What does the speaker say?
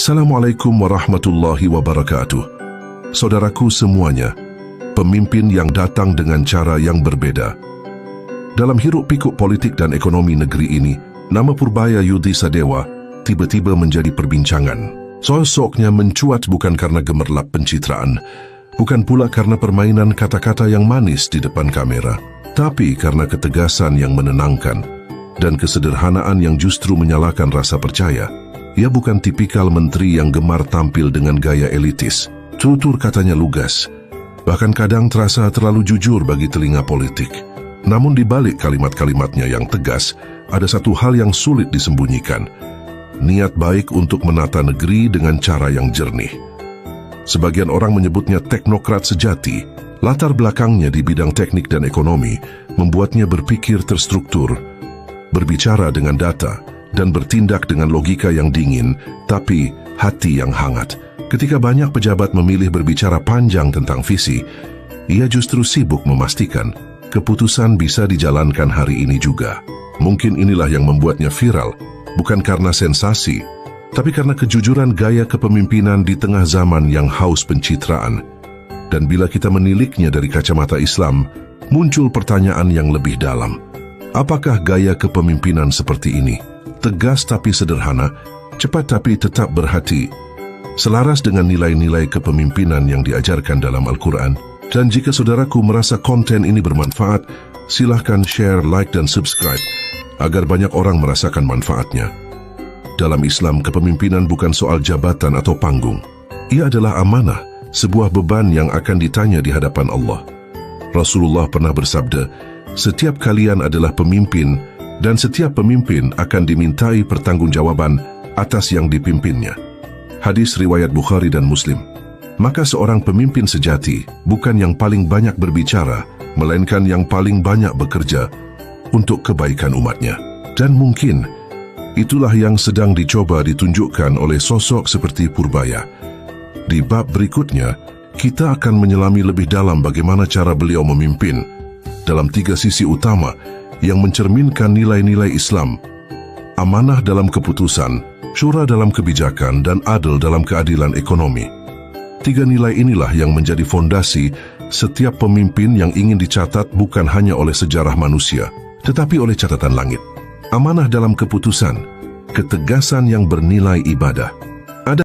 Assalamualaikum warahmatullahi wabarakatuh. Saudaraku semuanya, pemimpin yang datang dengan cara yang berbeda. Dalam hiruk-pikuk politik dan ekonomi negeri ini, nama Purbaya Yudhi Sadewa tiba-tiba menjadi perbincangan. Sosoknya mencuat bukan karena gemerlap pencitraan, bukan pula karena permainan kata-kata yang manis di depan kamera, tapi karena ketegasan yang menenangkan dan kesederhanaan yang justru menyalakan rasa percaya. Ia bukan tipikal menteri yang gemar tampil dengan gaya elitis. Tutur katanya lugas, bahkan kadang terasa terlalu jujur bagi telinga politik. Namun di balik kalimat-kalimatnya yang tegas, ada satu hal yang sulit disembunyikan. Niat baik untuk menata negeri dengan cara yang jernih. Sebagian orang menyebutnya teknokrat sejati. Latar belakangnya di bidang teknik dan ekonomi membuatnya berpikir terstruktur, berbicara dengan data, dan bertindak dengan logika yang dingin, tapi hati yang hangat. Ketika banyak pejabat memilih berbicara panjang tentang visi, ia justru sibuk memastikan keputusan bisa dijalankan hari ini juga. Mungkin inilah yang membuatnya viral, bukan karena sensasi, tapi karena kejujuran gaya kepemimpinan di tengah zaman yang haus pencitraan. Dan bila kita meniliknya dari kacamata Islam, muncul pertanyaan yang lebih dalam. Apakah gaya kepemimpinan seperti ini tegas tapi sederhana, cepat tapi tetap berhati, selaras dengan nilai-nilai kepemimpinan yang diajarkan dalam Al-Quran? Dan jika saudaraku merasa konten ini bermanfaat, silahkan share, like, dan subscribe agar banyak orang merasakan manfaatnya. Dalam Islam, kepemimpinan bukan soal jabatan atau panggung. Ia adalah amanah, sebuah beban yang akan ditanya di hadapan Allah. Rasulullah pernah bersabda, "Setiap kalian adalah pemimpin, dan setiap pemimpin akan dimintai pertanggungjawaban atas yang dipimpinnya." Hadis riwayat Bukhari dan Muslim. Maka seorang pemimpin sejati bukan yang paling banyak berbicara, melainkan yang paling banyak bekerja untuk kebaikan umatnya. Dan mungkin itulah yang sedang dicoba ditunjukkan oleh sosok seperti Purbaya. Di bab berikutnya, kita akan menyelami lebih dalam bagaimana cara beliau memimpin dalam 3 sisi utama yang mencerminkan nilai-nilai Islam: amanah dalam keputusan, syura dalam kebijakan, dan adil dalam keadilan ekonomi. 3 nilai inilah yang menjadi fondasi setiap pemimpin yang ingin dicatat bukan hanya oleh sejarah manusia, tetapi oleh catatan langit. Amanah dalam keputusan, ketegasan yang bernilai ibadah.